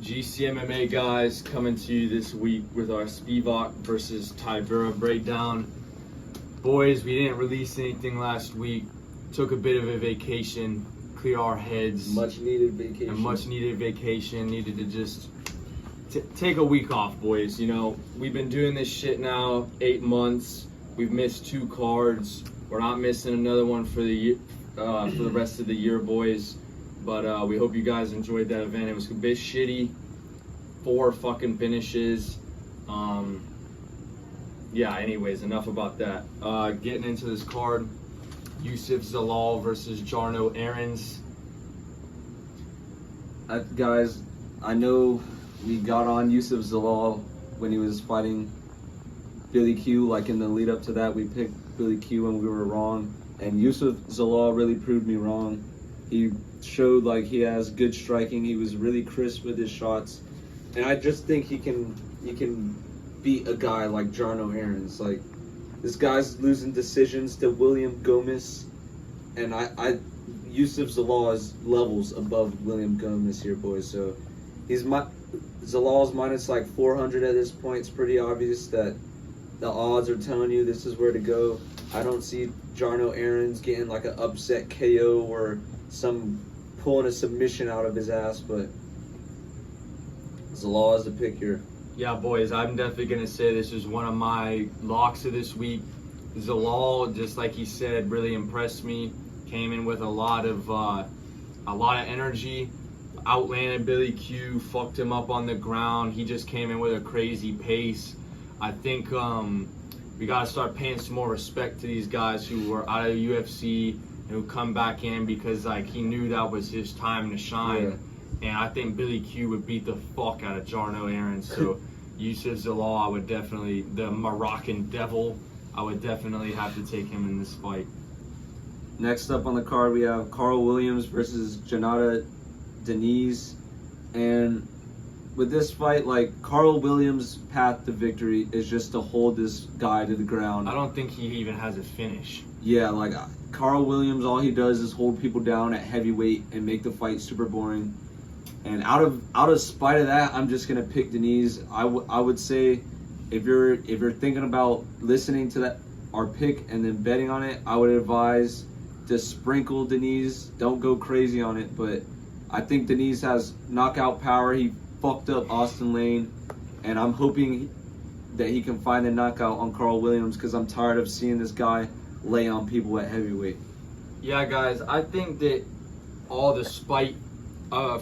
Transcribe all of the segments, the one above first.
GCMMA guys coming to you this week with our Spivak versus Tybura breakdown. Boys, we didn't release anything last week. Took a bit of a vacation, clear our heads. Much needed vacation. A much needed vacation. Needed to just take a week off, boys. You know, we've been doing this shit now 8 months. We've missed 2 cards. We're not missing another one for the for the rest of the year, boys. But we hope you guys enjoyed that event. It was a bit shitty. 4 fucking finishes. Yeah, anyways, enough about that. Getting into this card, Youssef Zalal versus Jarno Aarons. Guys, I know we got on Youssef Zalal when he was fighting Billy Q. Like in the lead up to that, we picked Billy Q and we were wrong. And Youssef Zalal really proved me wrong. He showed like he has good striking. He was really crisp with his shots, and I just think he can beat a guy like Jarno Aarons. Like, this guy's losing decisions to William Gomez, and Youssef Zalal is levels above William Gomez here, boys. So Zalal's minus like 400 at this point. It's pretty obvious that the odds are telling you this is where to go. I don't see Jarno Aarons getting like an upset KO or pulling a submission out of his ass, but Zalal is the pick here. Yeah, boys, I'm definitely gonna say this is one of my locks of this week. Zalal, just like he said, really impressed me. Came in with a lot of energy. Outlanded Billy Q, fucked him up on the ground. He just came in with a crazy pace. I think we gotta start paying some more respect to these guys who were out of the UFC and who come back in because like he knew that was his time to shine. Yeah. And I think Billy Q would beat the fuck out of Jarno Aarons. So Youssef Zalal, I would definitely, the Moroccan devil, I would definitely have to take him in this fight. Next up on the card, we have Carl Williams versus Janata Denise. And with this fight, like, Carl Williams' path to victory is just to hold this guy to the ground. I don't think he even has a finish. Yeah, like, Carl Williams, all he does is hold people down at heavyweight and make the fight super boring. And out of spite of that, I'm just gonna pick Denise. I would say, if you're thinking about listening to our pick and then betting on it, I would advise to sprinkle Denise. Don't go crazy on it, but I think Denise has knockout power. He fucked up Austin Lane, and I'm hoping that he can find the knockout on Carl Williams because I'm tired of seeing this guy lay on people at heavyweight. Yeah, guys, I think that all the spite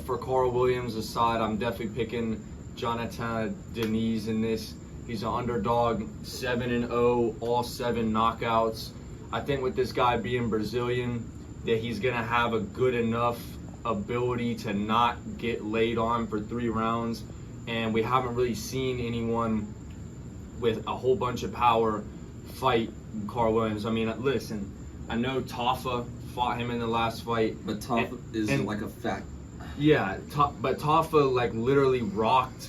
for Carl Williams aside, I'm definitely picking Jonathan Denise in this. He's an underdog, 7-0, all 7 knockouts. I think with this guy being Brazilian, that he's gonna have a good enough ability to not get laid on for 3 rounds, and we haven't really seen anyone with a whole bunch of power fight Carl Williams. I mean, listen, I know Tafa fought him in the last fight, but Tafa is like a fact. Yeah, but Tafa like literally rocked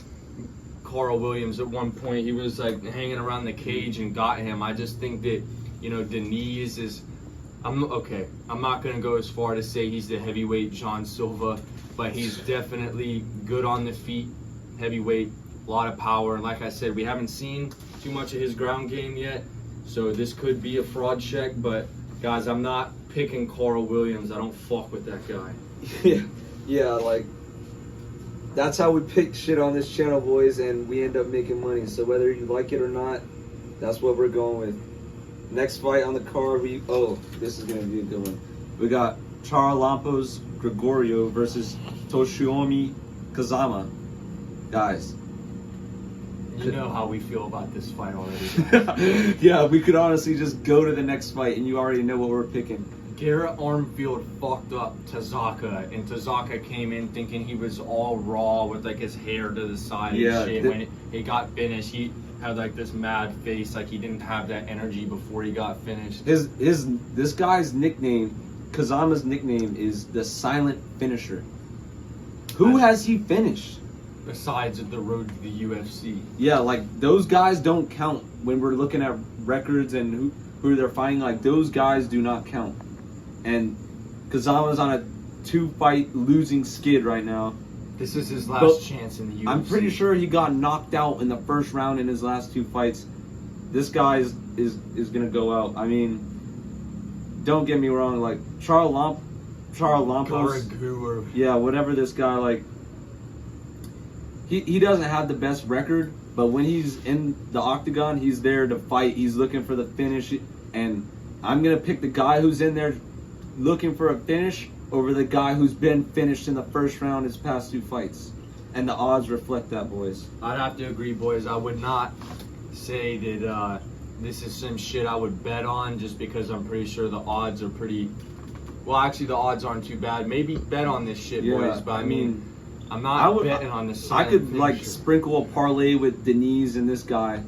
Carl Williams at one point. He was like hanging around the cage and got him. I just think that, you know, Denise is, I'm not gonna go as far to say he's the heavyweight John Silva, but he's definitely good on the feet, heavyweight, a lot of power. And like I said, we haven't seen too much of his ground game yet, so this could be a fraud check. But guys, I'm not picking Carl Williams. I don't fuck with that guy. Yeah, like, that's how we pick shit on this channel, boys, and we end up making money. So whether you like it or not, that's what we're going with. Next fight on the card, this is going to be a good one. We got Charalampos Gregorio versus Toshiomi Kazama. Guys, you know how we feel about this fight already. Yeah, we could honestly just go to the next fight and you already know what we're picking. Garrett Armfield fucked up Tazaka, and Tazaka came in thinking he was all raw with like his hair to the side and shit. When he got finished, he had like this mad face, like he didn't have that energy before he got finished. This guy's nickname, Kazama's nickname, is the silent finisher. Who has he finished? Besides the road to the UFC. Yeah, like those guys don't count when we're looking at records and who they're fighting. Like those guys do not count. And Kazama's on a 2-fight losing skid right now. This is his last chance in the UFC. I'm pretty sure he got knocked out in the first round in his last 2 fights. This guy is gonna go out. I mean, don't get me wrong. Like Charlampos, yeah, whatever this guy like. He doesn't have the best record, but when he's in the octagon, he's there to fight. He's looking for the finish, and I'm gonna pick the guy who's in there looking for a finish over the guy who's been finished in the first round his past 2 fights. And the odds reflect that, boys. I'd have to agree, boys. I would not say that this is some shit I would bet on just because I'm pretty sure the odds are pretty... Well, actually, the odds aren't too bad. Maybe bet on this shit, boys. But I mean, I'm not betting on this. I could, like, sprinkle a parlay with Denise and this guy.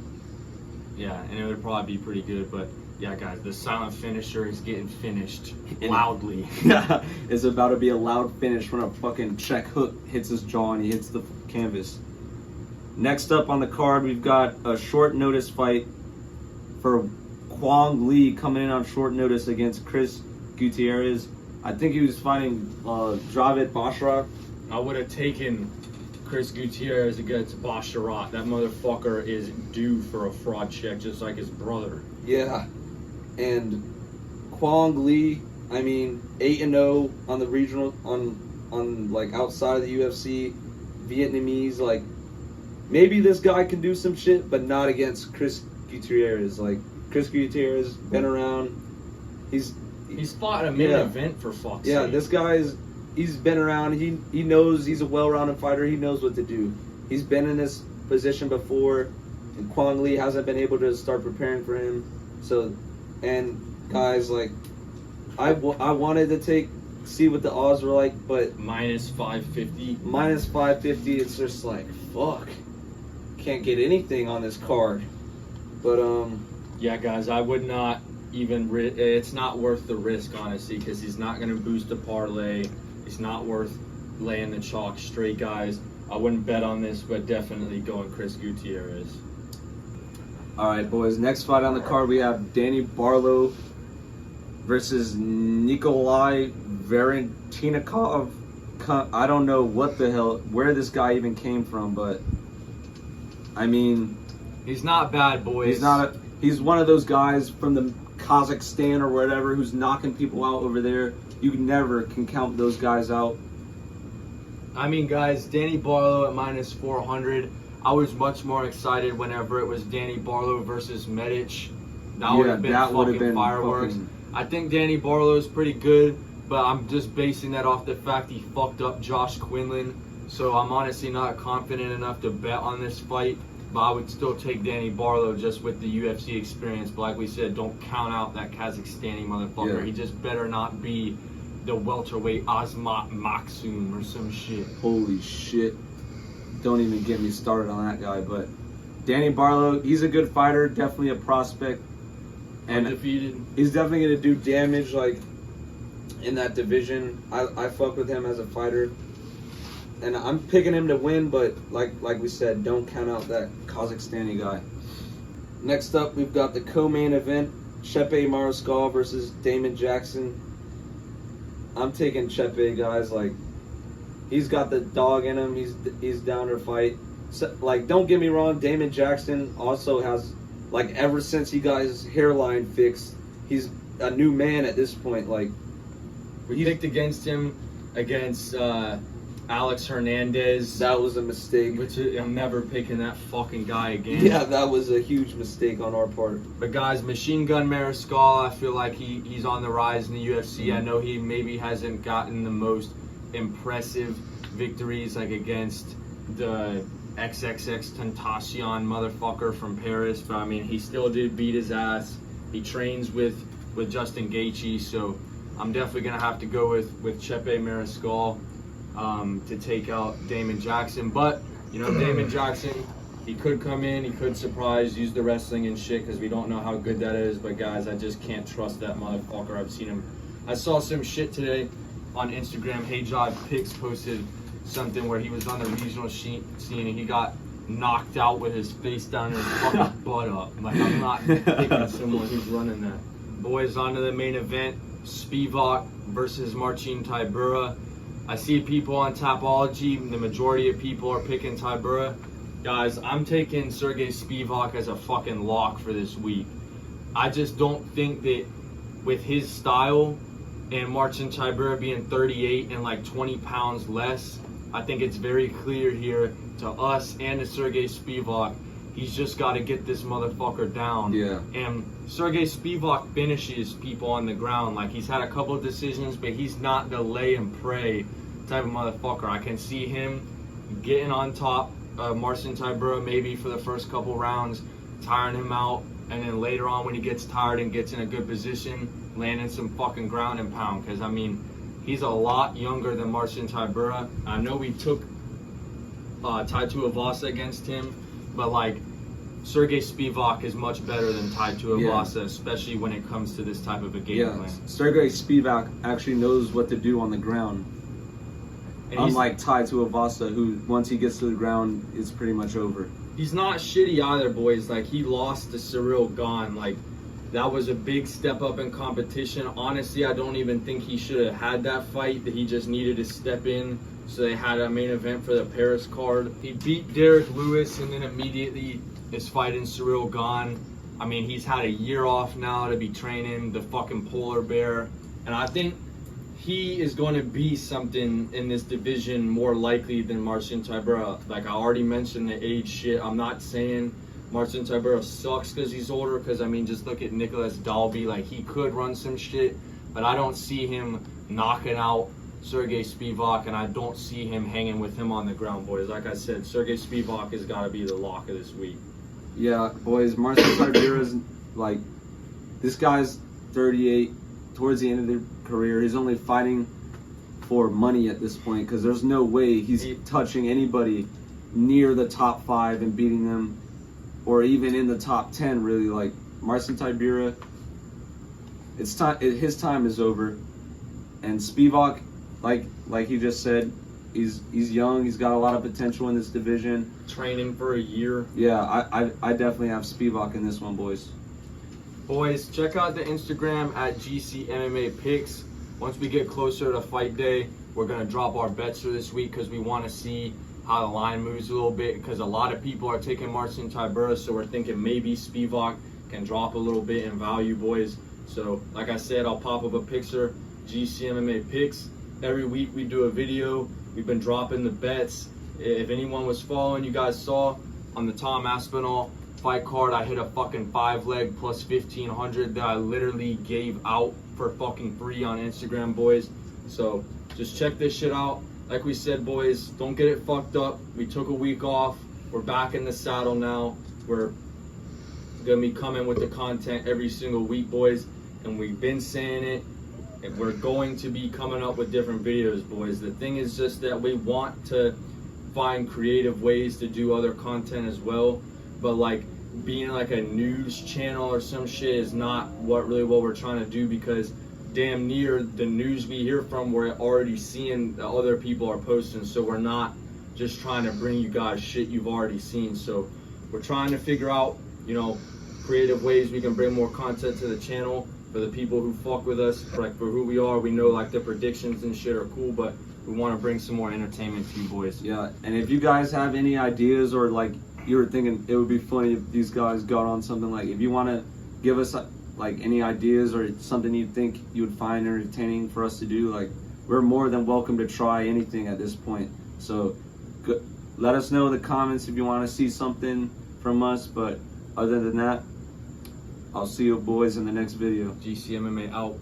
Yeah, and it would probably be pretty good, but... Yeah, guys, the silent finisher is getting finished loudly. Yeah, it's about to be a loud finish when a fucking check hook hits his jaw and he hits the canvas. Next up on the card, we've got a short notice fight for Kwang Lee coming in on short notice against Chris Gutierrez. I think he was fighting Dravid Basharat. I would have taken Chris Gutierrez against Basharat. That motherfucker is due for a fraud check just like his brother. Yeah. And Kwang Lee, I mean, 8-0 on the regional, on like outside of the UFC, Vietnamese, like maybe this guy can do some shit, but not against Chris Gutierrez. Like Chris Gutierrez been around, he's fought a main event for fuck's sake. Yeah, this guy's he's been around. He knows he's a well-rounded fighter. He knows what to do. He's been in this position before, and Kwang Lee hasn't been able to start preparing for him. So. And guys, like, I wanted to see what the odds were like, but minus 550. Minus 550. It's just like fuck, can't get anything on this card. But yeah, guys, I would not even. It's not worth the risk, honestly, because he's not going to boost the parlay. It's not worth laying the chalk straight, guys. I wouldn't bet on this, but definitely going Chris Gutierrez. All right, boys. Next fight on the card, we have Danny Barlo versus Nikolai Valentinnikov. I don't know where this guy even came from, but I mean, he's not bad, boys. He's one of those guys from the Kazakhstan or whatever who's knocking people out over there. You never can count those guys out. I mean, guys, Danny Barlo at minus 400. I was much more excited whenever it was Danny Barlo versus Medic. That would have been fucking fireworks. I think Danny Barlo is pretty good, but I'm just basing that off the fact he fucked up Josh Quinlan. So I'm honestly not confident enough to bet on this fight. But I would still take Danny Barlo just with the UFC experience. But like we said, don't count out that Kazakhstani motherfucker. Yeah. He just better not be the welterweight Azmat Maksum or some shit. Holy shit. Don't even get me started on that guy, but Danny Barlo, he's a good fighter, definitely a prospect, and undefeated. He's definitely gonna do damage like in that division. I fuck with him as a fighter, and I'm picking him to win. But like we said, don't count out that Kazakhstani guy. Next up, we've got the co-main event: Chepe Mariscal versus Damon Jackson. I'm taking Chepe, guys. Like. He's got the dog in him. He's down to fight. So, like, don't get me wrong. Damon Jackson also has, like, ever since he got his hairline fixed, he's a new man at this point. Like, we picked against him against Alex Hernandez. That was a mistake. Which I'm never picking that fucking guy again. Yeah, that was a huge mistake on our part. But guys, Machine Gun Mariscal, I feel like he's on the rise in the UFC. Mm-hmm. I know he maybe hasn't gotten the most impressive victories like against the XXX Tentacion motherfucker from Paris, but I mean he still did beat his ass. He trains with Justin Gaethje, so I'm definitely gonna have to go with Chepe Mariscal to take out Damon Jackson. But you know, Damon Jackson, he could come in, he could surprise, use the wrestling and shit because we don't know how good that is. But guys, I just can't trust that motherfucker. I've seen him. I saw some shit today on Instagram. Hey Jive Picks posted something where he was on the regional scene and he got knocked out with his face down and his fucking butt up. Like, I'm not picking someone who's running that. Boys, on to the main event. Spivak versus Marcin Tybura. I see people on Tapology, the majority of people are picking Tybura. Guys, I'm taking Serghei Spivak as a fucking lock for this week. I just don't think that with his style and Marcin Tybura being 38 and like 20 pounds less, I think it's very clear here to us and to Serghei Spivak, he's just got to get this motherfucker down. Yeah. And Serghei Spivak finishes people on the ground. Like, he's had a couple of decisions, but he's not the lay and pray type of motherfucker. I can see him getting on top of Marcin Tybura maybe for the first couple rounds, tiring him out, and then later on when he gets tired and gets in a good position, landing some fucking ground and pound. Because, I mean, he's a lot younger than Marcin Tybura. I know we took Tai Tuivasa against him, but like, Serghei Spivak is much better than Tai Tuivasa, especially when it comes to this type of a game plan. Serghei Spivak actually knows what to do on the ground. And unlike Tai Tuivasa, who once he gets to the ground, it's pretty much over. He's not shitty either, boys. Like, he lost to Cyril Gane. Like, that was a big step up in competition. Honestly, I don't even think he should have had that fight, that he just needed to step in. So they had a main event for the Paris card. He beat Derek Lewis and then immediately is fighting Cyril Gane. I mean, he's had a year off now to be training the fucking polar bear. And I think he is going to be something in this division more likely than Marcin Tybura. Like, I already mentioned the age shit. I'm not saying Marcin Tybura sucks because he's older, because, I mean, just look at Nicholas Dalby. Like, he could run some shit, but I don't see him knocking out Serghei Spivak, and I don't see him hanging with him on the ground, boys. Like I said, Serghei Spivak has got to be the lock of this week. Yeah, boys, Marcin Tybura's, like, this guy's 38, towards the end of their career. He's only fighting for money at this point, because there's no way he's touching anybody near the top 5 and beating them, or even in the top 10, really. Like, Marcin Tybura, it's time. His time is over. And Spivak, like he just said, he's young. He's got a lot of potential in this division. Training for a year. Yeah, I definitely have Spivak in this one, boys. Boys, check out the Instagram at GC MMA Picks. Once we get closer to fight day, we're going to drop our bets for this week, because we want to see how the line moves a little bit, because a lot of people are taking Marcin Tybura, so we're thinking maybe Spivak can drop a little bit in value, boys. So, like I said, I'll pop up a picture, GC MMA Picks. Every week we do a video. We've been dropping the bets. If anyone was following, you guys saw on the Tom Aspinall fight card, I hit a fucking 5-leg plus 1,500 that I literally gave out for fucking free on Instagram, boys. So just check this shit out. Like we said, boys, don't get it fucked up. We took a week off. We're back in the saddle now. We're gonna be coming with the content every single week, boys. And we've been saying it. And we're going to be coming up with different videos, boys. The thing is just that we want to find creative ways to do other content as well. But like, being like a news channel or some shit is not what we're trying to do, because damn near the news we hear from, we're already seeing that other people are posting. So we're not just trying to bring you guys shit you've already seen. So we're trying to figure out, you know, creative ways we can bring more content to the channel for the people who fuck with us. Like, for who we are, we know like the predictions and shit are cool, but we want to bring some more entertainment to you, boys. Yeah, and if you guys have any ideas, or like you were thinking it would be funny if these guys got on something, like if you want to give us like any ideas or something you think you would find entertaining for us to do, like, we're more than welcome to try anything at this point. So let us know in the comments if you want to see something from us. But other than that, I'll see you boys in the next video. GC MMA out.